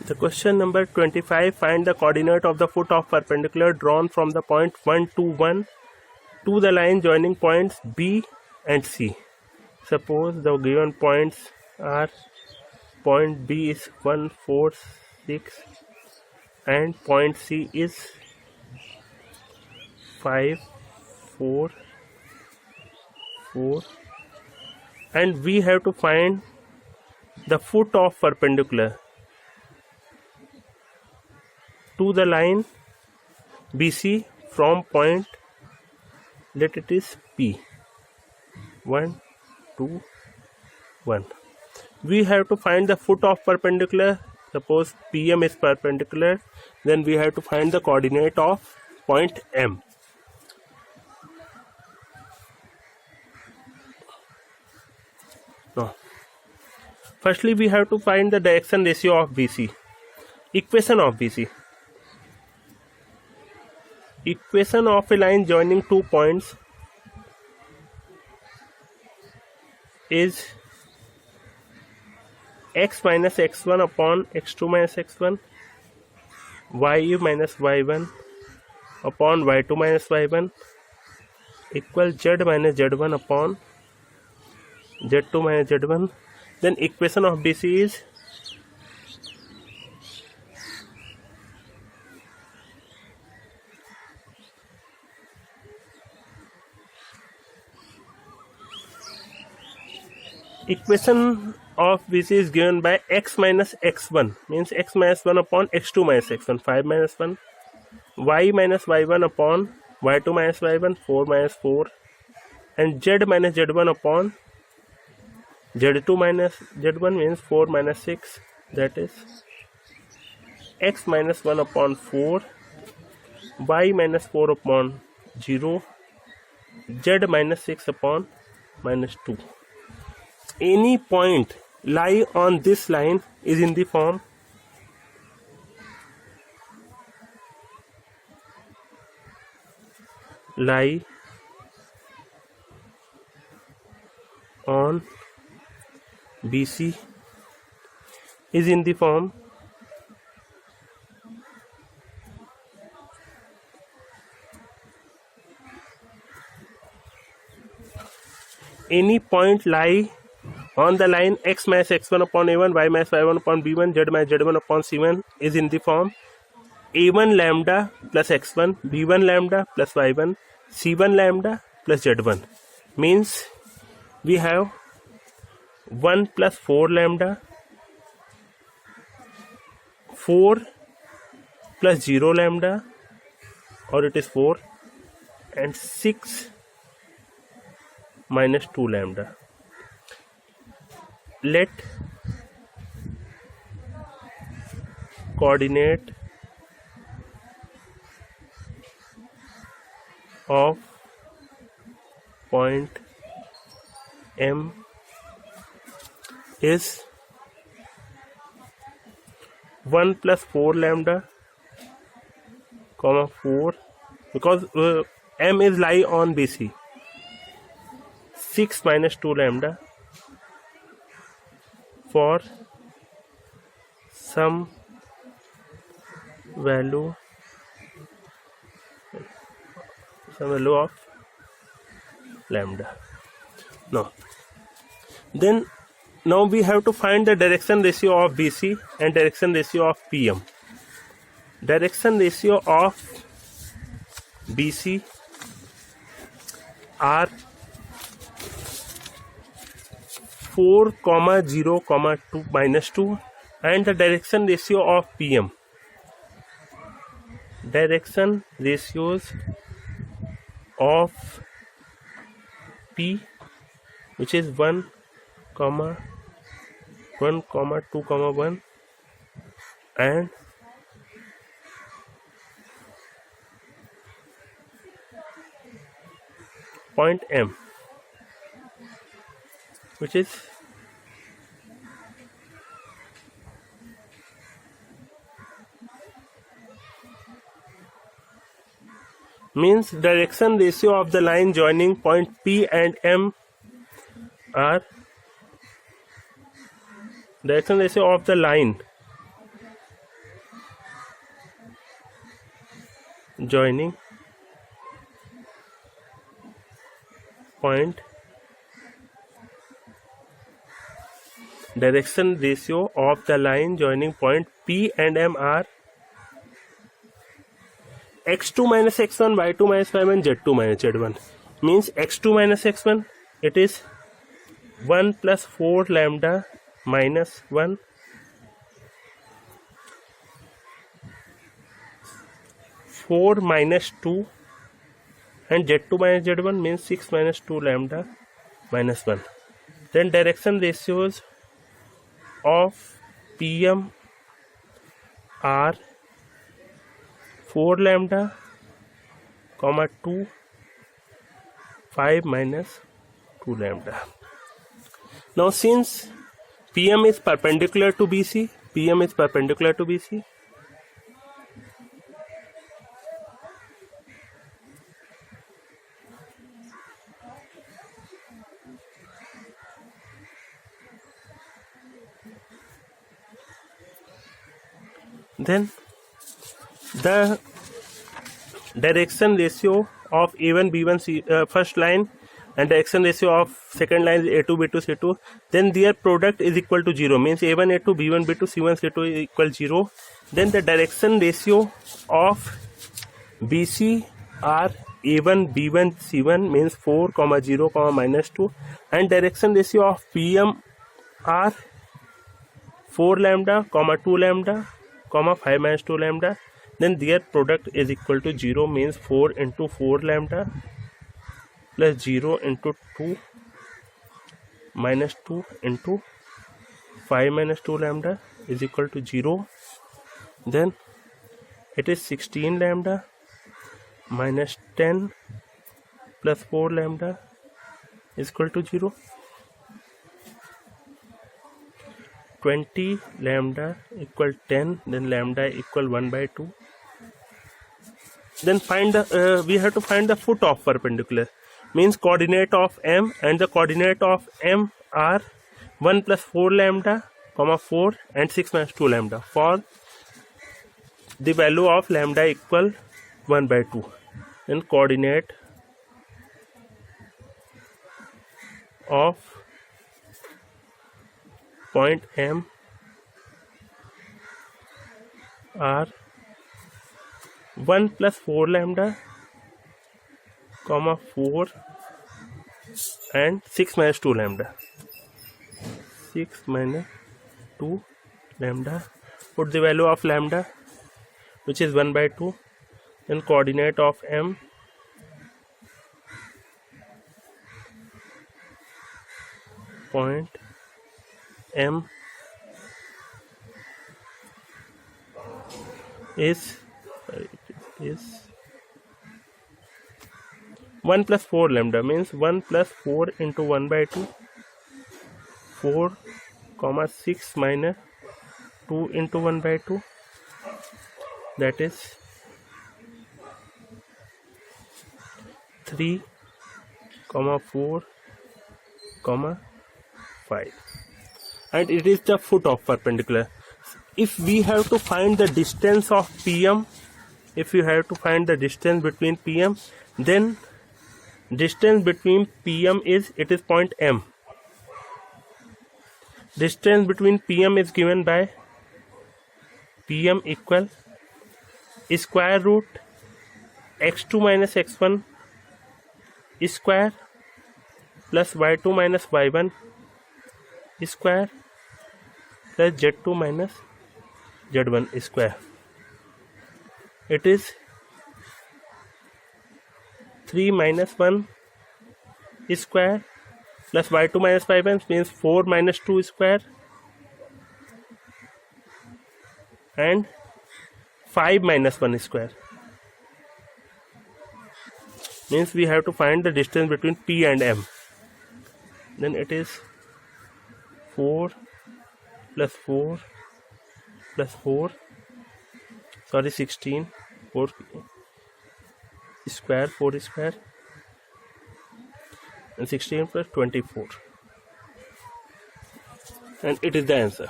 The question number 25, find the coordinate of the foot of perpendicular drawn from the point 1 to 1 to the line joining points B and C. Suppose the given points are, point B is 1, 4, 6 and point C is 5, 4, 4, and we have to find the foot of perpendicular to the line BC from point, let it is P, 1, 2, 1. We have to find the foot of perpendicular. Suppose PM is perpendicular, then we have to find the coordinate of point M. Now, firstly we have to find the direction ratio of BC. Equation of BC. Equation of a line joining two points is x minus x1 upon x2 minus x1, y minus y1 upon y2 minus y1 equal z minus z1 upon z2 minus z1. Then equation of BC is given by x minus x1, means x minus 1 upon x2 minus x1, 5 minus 1, y minus y1 upon y2 minus y1, 4 minus 4, and z minus z1 upon z2 minus z1, means 4 minus 6, that is x minus 1 upon 4, y minus 4 upon 0, z minus 6 upon minus 2. Any point lie on this line is in the form lie on BC is in the form any point lie on the line x minus x1 upon a1, y minus y1 upon b1, z minus z1 upon c1 is in the form a1 lambda plus x1, b1 lambda plus y1, c1 lambda plus z1. Means we have 1 plus 4 lambda, 4 plus 0 lambda, or it is 4, and 6 minus 2 lambda. Let coordinate of point M is 1 plus 4 lambda, comma 4, because M is lie on BC, 6 minus 2 lambda, for some value of lambda. Now we have to find the direction ratio of BC and direction ratio of PM. Direction ratio of BC are 4, 0, 2 minus 2, and the direction ratio of PM. Direction ratios of P, which is 1, 1, 2, 1, and point M, which is means direction ratio of the line joining point P and M are direction ratio of the line joining point, direction ratio of the line joining point P and M are x2 minus x1, y2 minus y1, z2 minus z1. Means x2 minus x1, it is 1 plus 4 lambda minus 1, 4 minus 2, and z2 minus z1 means 6 minus 2 lambda minus 1. Then direction ratios of PM are 4 lambda, 2, 5 minus 2 lambda. Now since PM is perpendicular to BC, then the direction ratio of A1, B1, first line and direction ratio of second line is A2, B2, C2, then their product is equal to 0, means A1, A2, B1, B2, C1, C2 is equal 0. Then the direction ratio of BC are A1, B1, C1 means 4, 0, minus 2, and direction ratio of PM are 4 lambda, 2 lambda, 5 minus 2 lambda. Then their product is equal to 0, means 4 into 4 lambda plus 0 into 2 minus 2 into 5 minus 2 lambda is equal to 0. Then it is 16 lambda minus 10 plus 4 lambda is equal to 0. 20 lambda equal 10, then lambda equal 1 by 2. Then find the we have to find the foot of perpendicular, means coordinate of M, and the coordinate of M are 1 plus 4 lambda, 4 and 6 minus 2 lambda for the value of lambda equal 1 by 2. Then coordinate of point M are 1 plus 4 lambda, 4 and 6 minus 2 lambda. 6 minus 2 lambda. Put the value of lambda, which is 1 by 2. Then coordinate of M point M is 1 plus 4 lambda, means 1 plus 4 into 1 by 2, 4, 6 minus 2 into 1 by 2, that is 3, 4, 5, and it is the foot of perpendicular. If we have to find the distance of PM, if you have to find the distance between PM, then distance between PM is, it is point M. Distance between PM is given by PM equal square root x2 minus x1 square plus y2 minus y1 square plus z2 minus z1 square. It is 3 minus 1 square plus y2 minus y1 means 4 minus 2 square and 5 minus 1 square, means we have to find the distance between P and M. Then it is 4 plus 4 plus 4, 16, 4 square, 4 square, and 16 plus 24, and it is the answer.